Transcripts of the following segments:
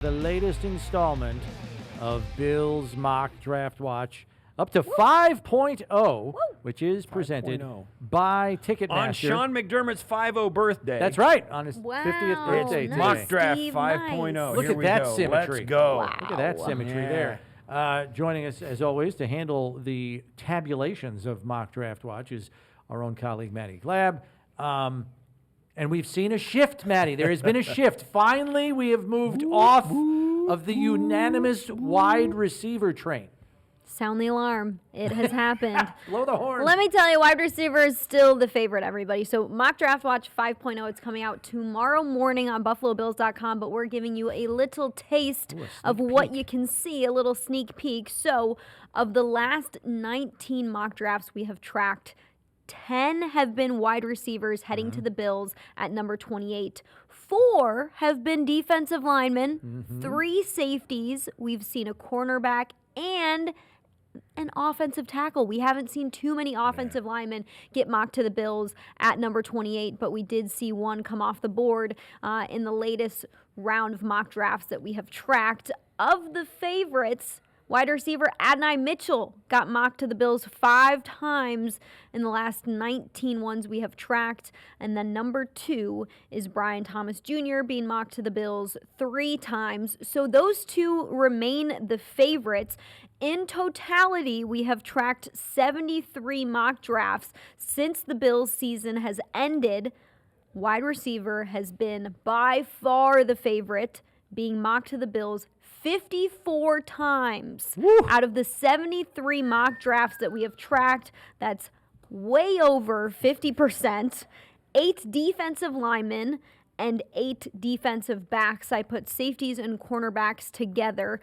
The latest installment of Bill's Mock Draft Watch, up to 5.0, which is presented 5.0. by Ticketmaster. On Sean McDermott's 5-0 birthday. That's right, on his Wow, 50th birthday nice. today. Mock Draft Steve, 5.0. nice. Look Here at we that go. symmetry. Let's go. Wow. Look at that symmetry Yeah. there. Joining us, as always, to handle the tabulations of Mock Draft Watch is our own colleague, Maddy Glab. And we've seen a shift, Maddy. There has been a shift. Finally, we have moved off of the unanimous wide receiver train. Sound the alarm. It has happened. Blow the horn. Let me tell you, wide receiver is still the favorite, everybody. So Mock Draft Watch 5.0, it's coming out tomorrow morning on BuffaloBills.com, but we're giving you a little taste of what you can see, a little sneak peek. So of the last 19 mock drafts we have tracked, 10 have been wide receivers heading to the Bills at number 28. 4 have been defensive linemen, 3 safeties. We've seen a cornerback and an offensive tackle. We haven't seen too many offensive linemen get mocked to the Bills at number 28, but we did see one come off the board in the latest round of mock drafts that we have tracked. Of the favorites, wide receiver Adonai Mitchell got mocked to the Bills 5 times in the last 19 ones we have tracked. And then number 2 is Brian Thomas Jr. being mocked to the Bills 3 times. So those 2 remain the favorites. In totality, we have tracked 73 mock drafts since the Bills season has ended. Wide receiver has been by far the favorite, being mocked to the Bills 54 times. Out of the 73 mock drafts that we have tracked. That's way over 50%. 8 defensive linemen and 8 defensive backs. I put safeties and cornerbacks together.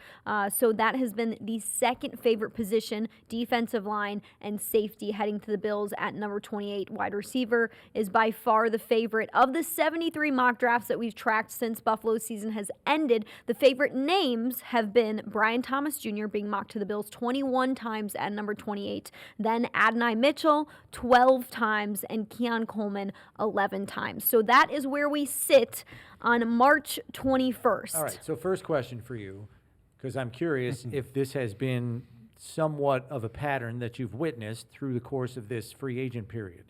So that has been the second favorite position, defensive line and safety, heading to the Bills at number 28. Wide receiver is by far the favorite. Of the 73 mock drafts that we've tracked since Buffalo's season has ended, the favorite names have been Brian Thomas Jr. being mocked to the Bills 21 times at number 28. Then Adonai Mitchell 12 times and Keon Coleman 11 times. So that is where we sit on March 21st. All right, so first question for you, because I'm curious if this has been somewhat of a pattern that you've witnessed through the course of this free agent period.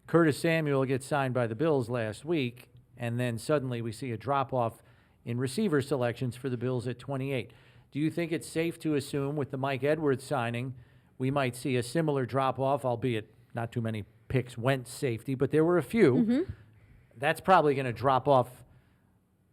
Curtis Samuel gets signed by the Bills last week, and then suddenly we see a drop-off in receiver selections for the Bills at 28. Do you think it's safe to assume with the Mike Edwards signing we might see a similar drop-off, albeit not too many picks went safety, but there were a few. That's probably going to drop off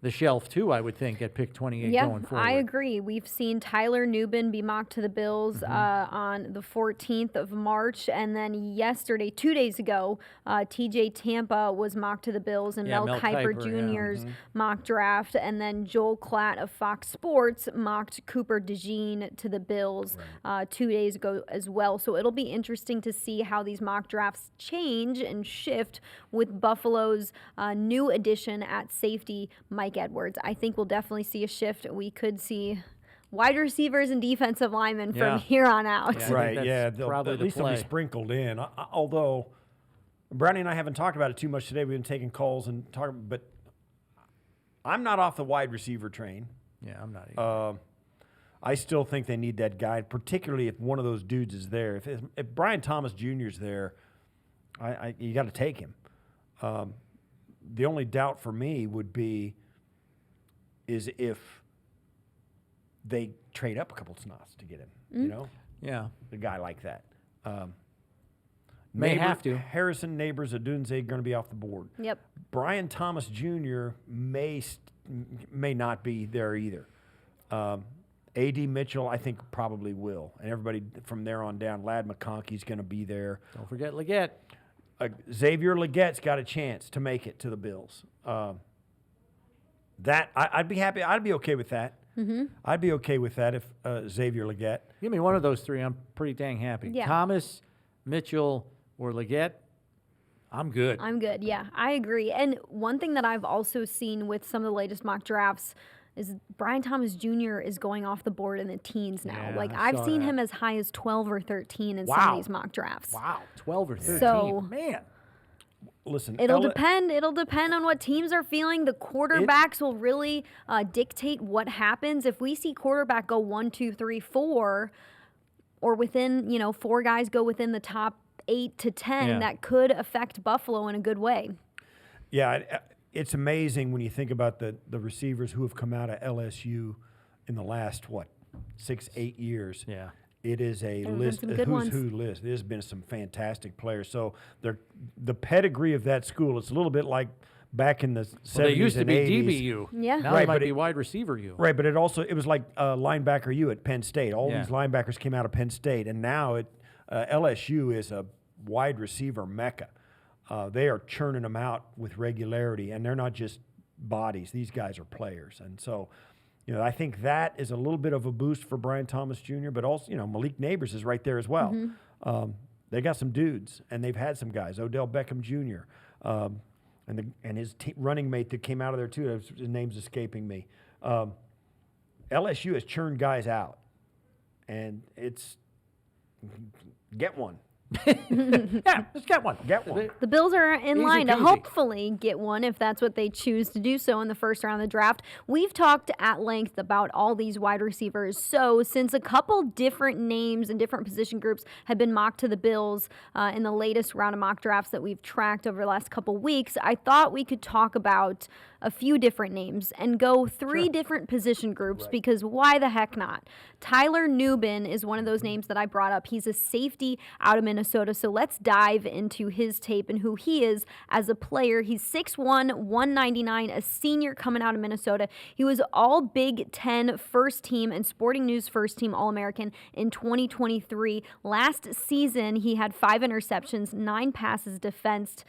the shelf, too, I would think, at pick 28 going forward. I agree. We've seen Tyler Nubin be mocked to the Bills on the 14th of March. And then yesterday, 2 days ago, TJ Tampa was mocked to the Bills, and Mel Kiper Jr.'s mock draft. And then Joel Klatt of Fox Sports mocked Cooper DeJean to the Bills 2 days ago as well. So it'll be interesting to see how these mock drafts change and shift with Buffalo's new addition at safety, Mike Edwards. I think we'll definitely see a shift. We could see wide receivers and defensive linemen from here on out. Yeah, Right, yeah. probably At least they'll be sprinkled in. Although, Brownie and I haven't talked about it too much today. We've been taking calls and talking, but I'm not off the wide receiver train. Yeah, I'm not either. I still think they need that guy, particularly if one of those dudes is there. If Brian Thomas Jr. is there, you got to take him. The only doubt for me would be is if they trade up a couple snots to get him, you know? Yeah. A guy like that. May have to. Harrison, Neighbors, Adunze going to be off the board. Yep. Brian Thomas Jr. may not be there either. A.D. Mitchell, I think, probably will. And everybody from there on down, Ladd McConkey's going to be there. Don't forget Leggett. Xavier Leggett's got a chance to make it to the Bills. I'd be happy. I'd be okay with that. I'd be okay with that if Xavier Leggett. Give me one of those three. I'm pretty dang happy. Yeah. Thomas, Mitchell, or Leggett. I'm good. I'm good. Yeah, I agree. And one thing that I've also seen with some of the latest mock drafts is Brian Thomas Jr. is going off the board in the teens now. Yeah, like, I I've saw seen that. him as high as 12 or 13 in some Wow. of these mock drafts. Wow, 12 or 13. So- Man. listen, It'll depend. It'll depend on what teams are feeling. The quarterbacks will really dictate what happens. If we see quarterback go 1, 2, 3, 4, or within 4 guys go within the top 8 to 10, that could affect Buffalo in a good way. Yeah, it's amazing when you think about the receivers who have come out of LSU in the last 6, 8 years. Yeah. It is a list, a who's ones. who list. There's been some fantastic players. So the pedigree of that school, it's a little bit like back in the 70s They used to and be 80s. DBU. Yeah. Now Right, they might but be wide receiver U. Right, but it was like linebacker U at Penn State. All these linebackers came out of Penn State, and now LSU is a wide receiver mecca. They are churning them out with regularity, and they're not just bodies. These guys are players. And so, I think that is a little bit of a boost for Brian Thomas Jr., but also, Malik Neighbors is right there as well. They got some dudes, and they've had some guys, Odell Beckham Jr., and his running mate that came out of there too, his name's escaping me. LSU has churned guys out, and it's get one. Yeah, let's get one. Get one. The Bills are in Easy line to peasy. hopefully get one if that's what they choose to do so in the first round of the draft. We've talked at length about all these wide receivers. So since a couple different names and different position groups have been mocked to the Bills in the latest round of mock drafts that we've tracked over the last couple weeks, I thought we could talk about a few different names and go 3 different position groups because why the heck not? Tyler Nubin is one of those names that I brought up. He's a safety out of Minnesota. So let's dive into his tape and who he is as a player. He's 6'1", 199, a senior coming out of Minnesota. He was all Big Ten first team and Sporting News first team All-American in 2023. Last season, he had 5 interceptions, 9 passes defensed,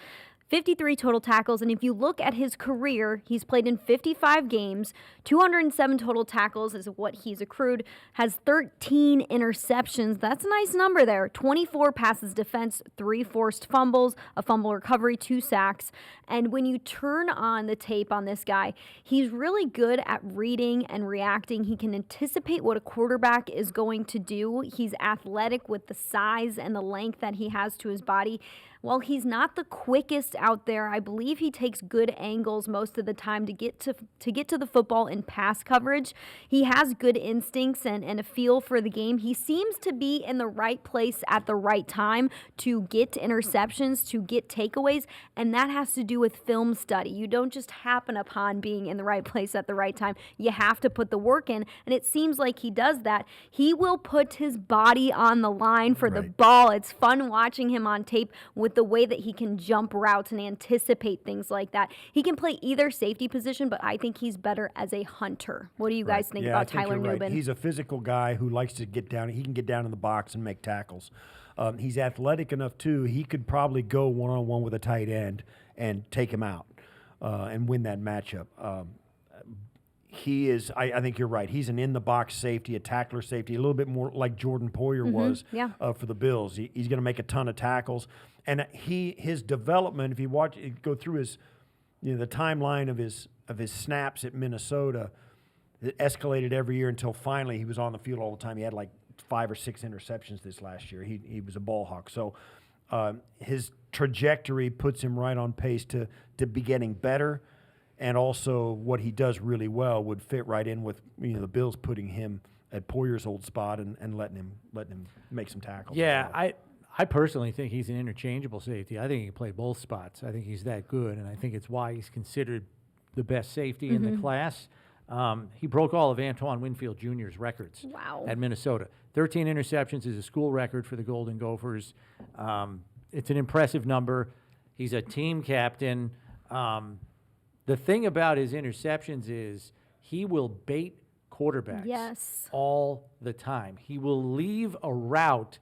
53 total tackles, and if you look at his career, he's played in 55 games, 207 total tackles is what he's accrued, has 13 interceptions. That's a nice number there. 24 passes defense, 3 forced fumbles, a fumble recovery, 2 sacks. And when you turn on the tape on this guy, he's really good at reading and reacting. He can anticipate what a quarterback is going to do. He's athletic with the size and the length that he has to his body. While he's not the quickest out there, I believe he takes good angles most of the time to get to the football in pass coverage. He has good instincts and a feel for the game. He seems to be in the right place at the right time to get interceptions, to get takeaways, and that has to do with film study. You don't just happen upon being in the right place at the right time. You have to put the work in, and it seems like he does that. He will put his body on the line for the ball. It's fun watching him on tape with the way that he can jump routes and anticipate things like that. He can play either safety position, but I think he's better as a hunter. What do you guys think about Tyler Nubin? Right. He's a physical guy who likes to get down. He can get down in the box and make tackles. He's athletic enough, too. He could probably go one-on-one with a tight end and take him out and win that matchup. He is, I think you're right. He's an in-the-box safety, a tackler safety, a little bit more like Jordan Poyer was for the Bills. He's going to make a ton of tackles. And his development, if you go through his, the timeline of his snaps at Minnesota, it escalated every year until finally he was on the field all the time. He had like 5 or 6 interceptions this last year. He was a ball hawk. So his trajectory puts him right on pace to be getting better. And also what he does really well would fit right in with the Bills putting him at Poyer's old spot and letting him make some tackles. Yeah, I personally think he's an interchangeable safety. I think he can play both spots. I think he's that good, and I think it's why he's considered the best safety in the class. He broke all of Antoine Winfield Jr.'s records at Minnesota. 13 interceptions is a school record for the Golden Gophers. It's an impressive number. He's a team captain. The thing about his interceptions is he will bait quarterbacks all the time. He will leave a route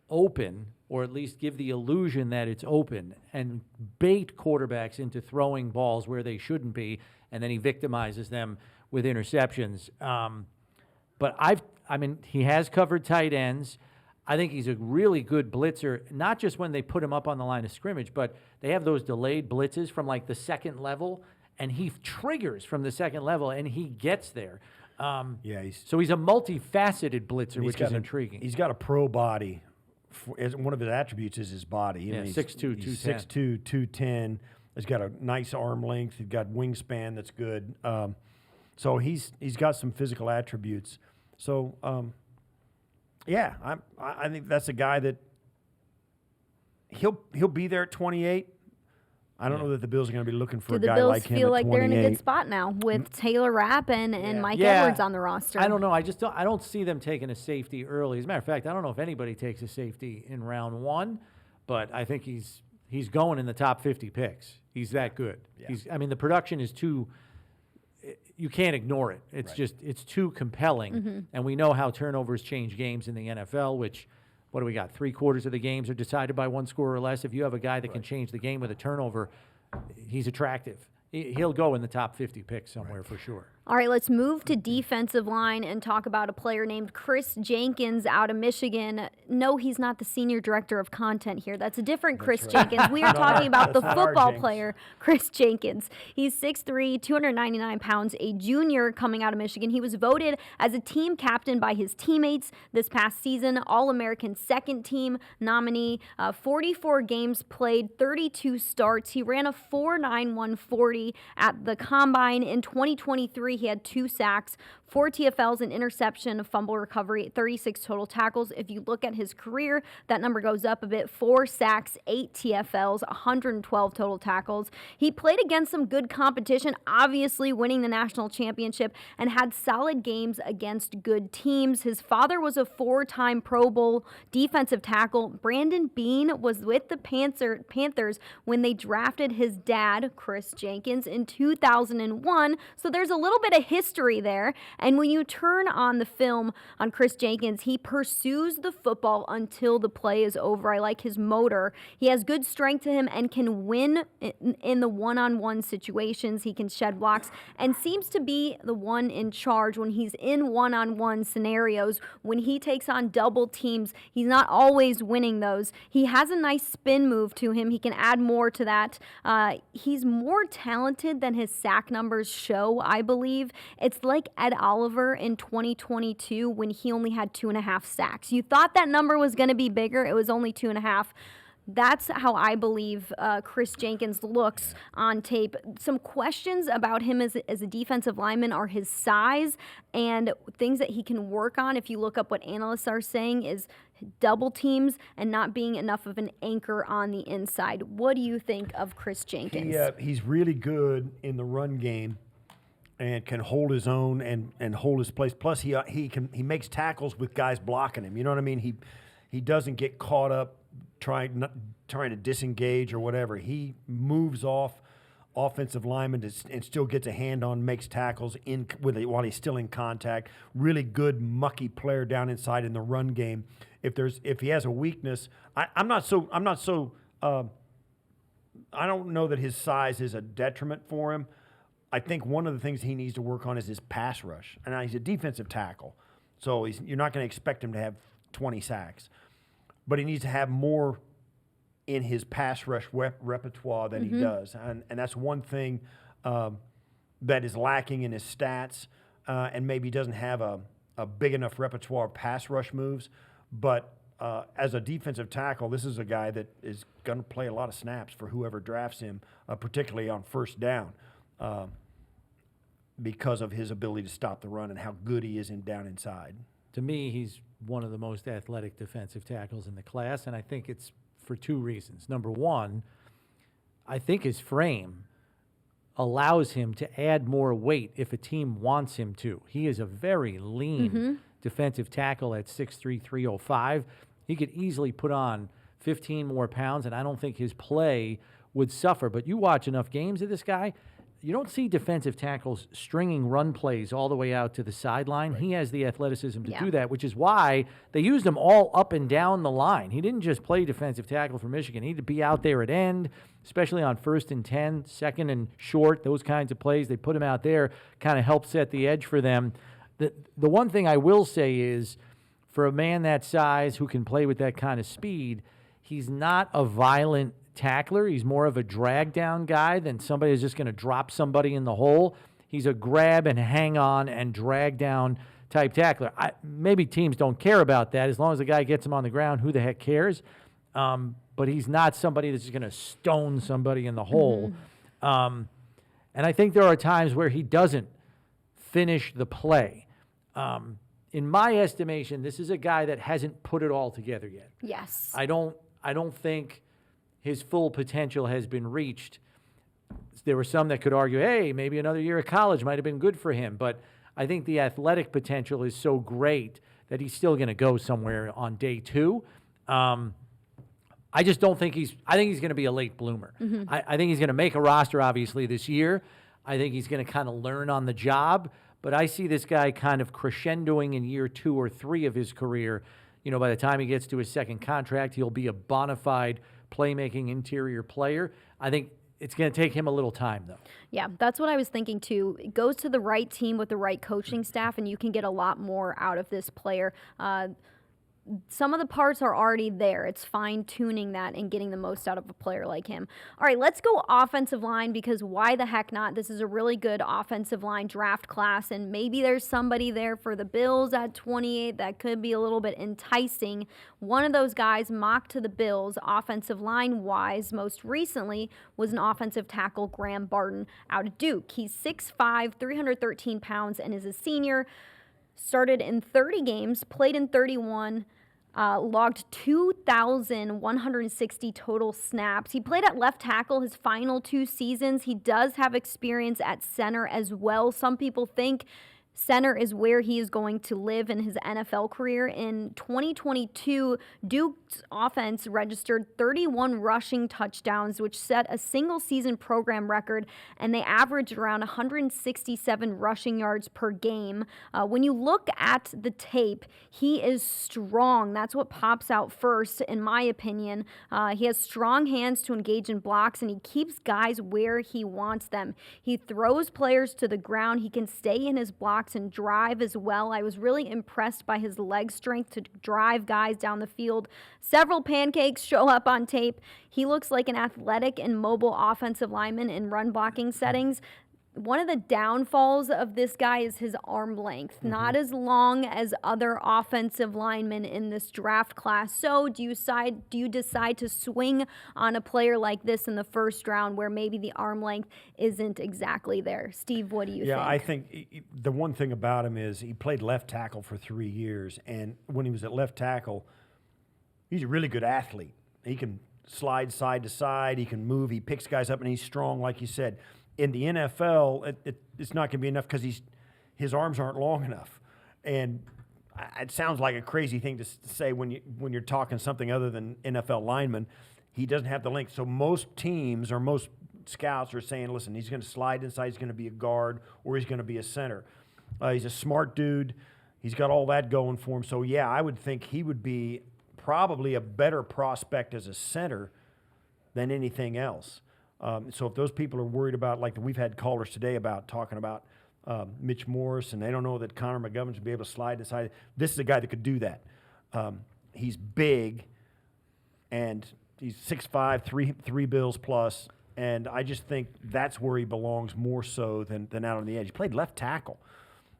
open, or at least give the illusion that it's open, and bait quarterbacks into throwing balls where they shouldn't be, and then he victimizes them with interceptions. But he has covered tight ends. I think he's a really good blitzer, not just when they put him up on the line of scrimmage, but they have those delayed blitzes from like the second level, and he triggers from the second level, and he gets there. So he's a multifaceted blitzer, which is intriguing. He's got a pro body one of his attributes is his body. Yeah, 6'2", 210. 6'2", 210. He's got a nice arm length. He's got wingspan that's good. So he's got some physical attributes. So yeah, I think that's a guy that he'll be there at 28. I don't know that the Bills are going to be looking for a guy like him at 28. Do the Bills feel like they're in a good spot now with Taylor Rapp and Mike Edwards on the roster? I don't know. I don't see them taking a safety early. As a matter of fact, I don't know if anybody takes a safety in round 1, but I think he's going in the top 50 picks. He's that good. Yeah. The production is too. You can't ignore it. It's just it's too compelling, and we know how turnovers change games in the NFL. Which, what do we got? 3/4 of the games are decided by one score or less. If you have a guy that can change the game with a turnover, he's attractive. He'll go in the top 50 picks somewhere for sure. All right, let's move to defensive line and talk about a player named Kris Jenkins out of Michigan. No, he's not the senior director of content here. That's a different Kris Jenkins. We are talking about the football player, Kris Jenkins. He's 6'3", 299 pounds, a junior coming out of Michigan. He was voted as a team captain by his teammates this past season, All-American second team nominee, 44 games played, 32 starts. He ran a 4.91 40 at the Combine. In 2023, he had 2 sacks, 4 TFLs, an interception, a fumble recovery, 36 total tackles. If you look at his career, that number goes up a bit. 4 sacks, 8 TFLs, 112 total tackles. He played against some good competition, obviously winning the national championship, and had solid games against good teams. His father was a 4-time Pro Bowl defensive tackle. Brandon Beane was with the Panthers when they drafted his dad, Kris Jenkins, in 2001. So there's a little bit of history there. And when you turn on the film on Kris Jenkins, he pursues the football until the play is over. I like his motor. He has good strength to him and can win in the one-on-one situations. He can shed blocks and seems to be the one in charge when he's in one-on-one scenarios. When he takes on double teams, he's not always winning those. He has a nice spin move to him. He can add more to that. He's more talented than his sack numbers show, I believe. It's like Ed Oliver in 2022 when he only had 2.5 sacks. You thought that number was going to be bigger. It was only 2.5. That's how I believe Kris Jenkins looks on tape. Some questions about him as a defensive lineman are his size and things that he can work on. If you look up what analysts are saying is double teams and not being enough of an anchor on the inside. What do you think of Kris Jenkins? He's really good in the run game and can hold his own and hold his place. Plus, he makes tackles with guys blocking him. You know what I mean? He doesn't get caught up trying to disengage or whatever. He moves off offensive linemen and still gets a hand on, makes tackles while he's still in contact. Really good mucky player down inside in the run game. If he has a weakness, I don't know that his size is a detriment for him. I think one of the things he needs to work on is his pass rush. And he's a defensive tackle, so you're not going to expect him to have 20 sacks. But he needs to have more in his pass rush repertoire than he does. And that's one thing that is lacking in his stats, and maybe doesn't have a big enough repertoire of pass rush moves. But as a defensive tackle, this is a guy that is going to play a lot of snaps for whoever drafts him, particularly on first down, because of his ability to stop the run and how good he is down inside. To me, he's one of the most athletic defensive tackles in the class, and I think it's for 2 reasons. Number one, I think his frame allows him to add more weight if a team wants him to. He is a very lean defensive tackle at 6'3", 305. He could easily put on 15 more pounds, and I don't think his play would suffer. But you watch enough games of this guy, you don't see defensive tackles stringing run plays all the way out to the sideline. Right. He has the athleticism to do that, which is why they used him all up and down the line. He didn't just play defensive tackle for Michigan. He had to be out there at end, especially on 1st and 10, 2nd and short, those kinds of plays. They put him out there, kind of help set the edge for them. The one thing I will say is, for a man that size who can play with that kind of speed, he's not a violent tackler. He's more of a drag down guy than somebody who's just going to drop somebody in the hole. He's a grab and hang on and drag down type tackler. Maybe teams don't care about that. As long as the guy gets him on the ground, who the heck cares? But he's not somebody that's going to stone somebody in the hole. And I think there are times where he doesn't finish the play. In my estimation, this is a guy that hasn't put it all together yet. Yes. I don't think his full potential has been reached. There were some that could argue, hey, maybe another year of college might have been good for him. But I think the athletic potential is so great that he's still going to go somewhere on day 2. I just don't think I think he's going to be a late bloomer. I think he's going to make a roster, obviously, this year. I think he's going to kind of learn on the job. But I see this guy kind of crescendoing in year 2 or 3 of his career. By the time he gets to his second contract, he'll be a bona fide playmaking interior player. I think it's going to take him a little time, though. Yeah, that's what I was thinking, too. It goes to the right team with the right coaching staff, and you can get a lot more out of this player. Some of the parts are already there. It's fine-tuning that and getting the most out of a player like him. All right, let's go offensive line, because why the heck not? This is a really good offensive line draft class, and maybe there's somebody there for the Bills at 28 that could be a little bit enticing. One of those guys mocked to the Bills offensive line-wise most recently was an offensive tackle, Graham Barton, out of Duke. He's 6'5", 313 pounds, and is a senior. Started in 30 games, played in 31, logged 2,160 total snaps. He played at left tackle his final 2 seasons. He does have experience at center as well. Some people think center is where he is going to live in his NFL career. In 2022, Duke's offense registered 31 rushing touchdowns, which set a single-season program record, and they averaged around 167 rushing yards per game. When you look at the tape, he is strong. That's what pops out first, in my opinion. He has strong hands to engage in blocks, and he keeps guys where he wants them. He throws players to the ground. He can stay in his blocks and drive as well. I was really impressed by his leg strength to drive guys down the field. Several pancakes show up on tape. He looks like an athletic and mobile offensive lineman in run blocking settings. One of the downfalls of this guy is his arm length, not as long as other offensive linemen in this draft class. So do you decide to swing on a player like this in the first round where maybe the arm length isn't exactly there? Steve, what do you think? Yeah, I think the one thing about him is he played left tackle for 3 years, and when he was at left tackle, he's a really good athlete. He can slide side to side, he can move, he picks guys up, and he's strong, like you said. In the NFL, it's not going to be enough because his arms aren't long enough, and it sounds like a crazy thing to say when you're talking something other than NFL lineman. He doesn't have the length, so most teams or most scouts are saying, "Listen, he's going to slide inside. He's going to be a guard, or he's going to be a center." He's a smart dude. He's got all that going for him. So yeah, I would think he would be probably a better prospect as a center than anything else. So if those people are worried about, like we've had callers today about talking about Mitch Morse, and they don't know that Connor McGovern should be able to slide inside, this is a guy that could do that. He's big, and he's 6'5", three bills plus, and I just think that's where he belongs more so than out on the edge. He played left tackle,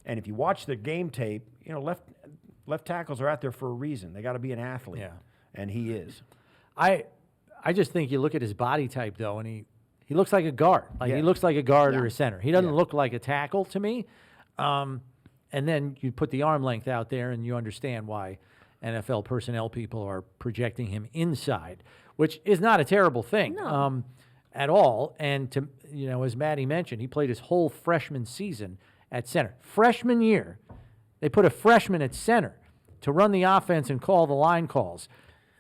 and if you watch the game tape, left tackles are out there for a reason. They got to be an athlete, and he is. I just think you look at his body type, though, and he looks like a guard. He looks like a guard or a center. He doesn't look like a tackle to me. And then you put the arm length out there, and you understand why NFL personnel people are projecting him inside, which is not a terrible thing at all. And, as Maddy mentioned, he played his whole freshman season at center. Freshman year, they put a freshman at center to run the offense and call the line calls.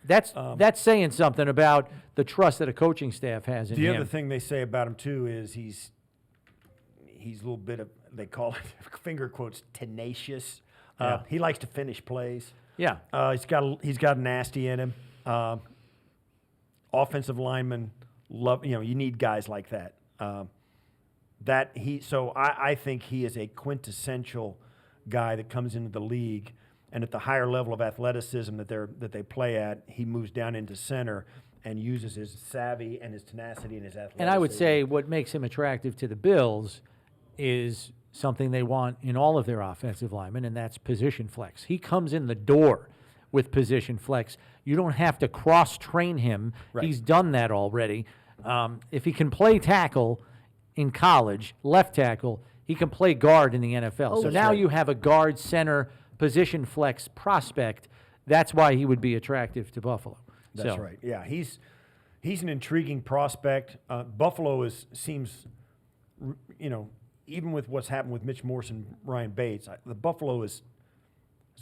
That's saying something about the trust that a coaching staff has in him. The other thing they say about him too is he's a little bit of, they call it finger quotes, tenacious. He likes to finish plays. Yeah, he's got nasty in him. Offensive linemen love, you need guys like that. So I think he is a quintessential guy that comes into the league. And at the higher level of athleticism that they play at, he moves down into center and uses his savvy and his tenacity and his athleticism. And I would say what makes him attractive to the Bills is something they want in all of their offensive linemen, and that's position flex. He comes in the door with position flex. You don't have to cross-train him. Right. He's done that already. If he can play tackle in college, left tackle, he can play guard in the NFL. Oh, so now you have a guard center position flex prospect. That's why he would be attractive to Buffalo. That's right. Yeah, he's an intriguing prospect. Buffalo seems, even with what's happened with Mitch Morse and Ryan Bates, the Buffalo has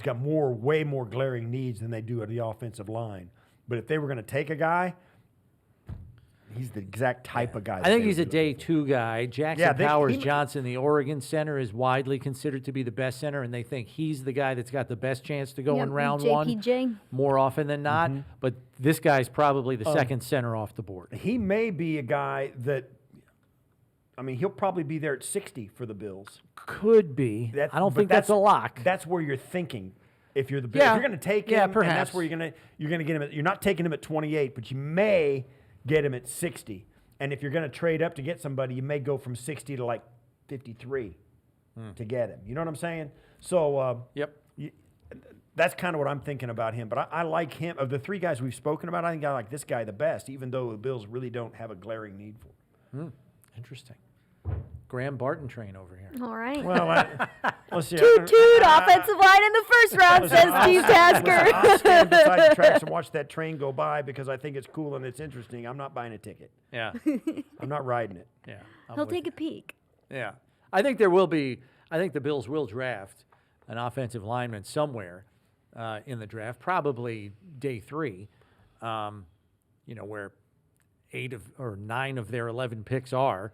got way more glaring needs than they do at the offensive line. But if they were going to take a guy, he's the exact type of guy. I think he's a day two guy. Jackson Powers Johnson, the Oregon center, is widely considered to be the best center, and they think he's the guy that's got the best chance to go in round JPJ. one more often than not. But this guy's probably the second center off the board. He may be a guy that, he'll probably be there at 60 for the Bills. Could be. I don't think that's a lock. That's where you're thinking. If you're the Bills, Yeah. if you're going to take him, perhaps. and that's where you're going to get him. You're not taking him at 28, but you may get him at 60. And if you're going to trade up to get somebody, you may go from 60 to like 53 to get him. You know what I'm saying? So that's kind of what I'm thinking about him. But I like him. Of the three guys we've spoken about, I think I like this guy the best, even though the Bills really don't have a glaring need for him. Interesting. Graham Barton train over here. All right. Well, let's see. Toot toot, offensive line in the first round, says Steve Tasker. I'll stand beside the tracks and watch that train go by because I think it's cool and it's interesting. I'm not buying a ticket. Yeah. I'm not riding it. Yeah. He'll take a peek. Yeah. I think the Bills will draft an offensive lineman somewhere in the draft, probably day 3, where 9 of their 11 picks are.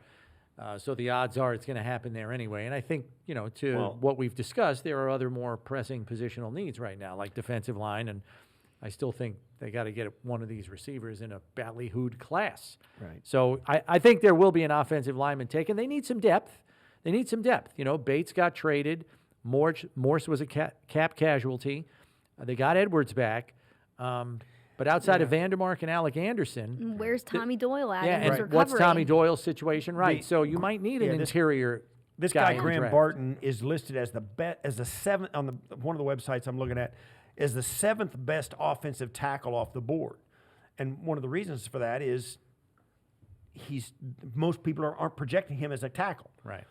So the odds are it's going to happen there anyway. And I think, what we've discussed, there are other more pressing positional needs right now, like defensive line. And I still think they got to get one of these receivers in a ballyhooed class. Right. So I think there will be an offensive lineman taken. They need some depth. Bates got traded. Morse was a cap casualty. They got Edwards back. But outside of Vandermark and Alec Anderson, Where's Tommy Doyle at? yeah, in his and recovery? what's Tommy Doyle's situation? Right. So you might need an interior. This guy guy in the Graham draft. Barton is listed as the seventh on one of the websites I'm looking at, is the 7th best offensive tackle off the board. And one of the reasons for that is most people aren't projecting him as a tackle. Right.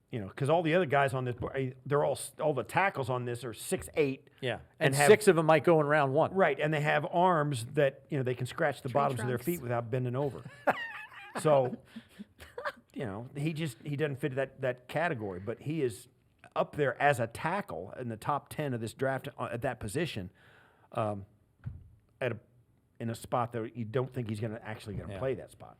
Because all the other guys on this, they're all the tackles on this are 6'8". Yeah. And And have- 6 of them might go in round 1. Right, and they have arms that they can scratch the bottoms of their trunks. feet without bending over. So, he doesn't fit that category, but he is up there as a tackle in the top 10 of this draft at that position, in a spot that you don't think he's actually going to play that spot.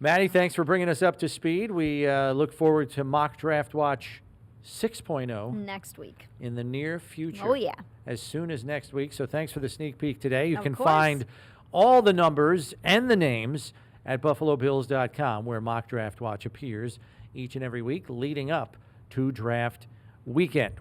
Maddy, thanks for bringing us up to speed. We look forward to Mock Draft Watch 6.0 Next week. in the near future. Oh, yeah. As soon as next week. So thanks for the sneak peek today. You Of can course. find all the numbers and the names at buffalobills.com, where Mock Draft Watch appears each and every week leading up to draft weekend.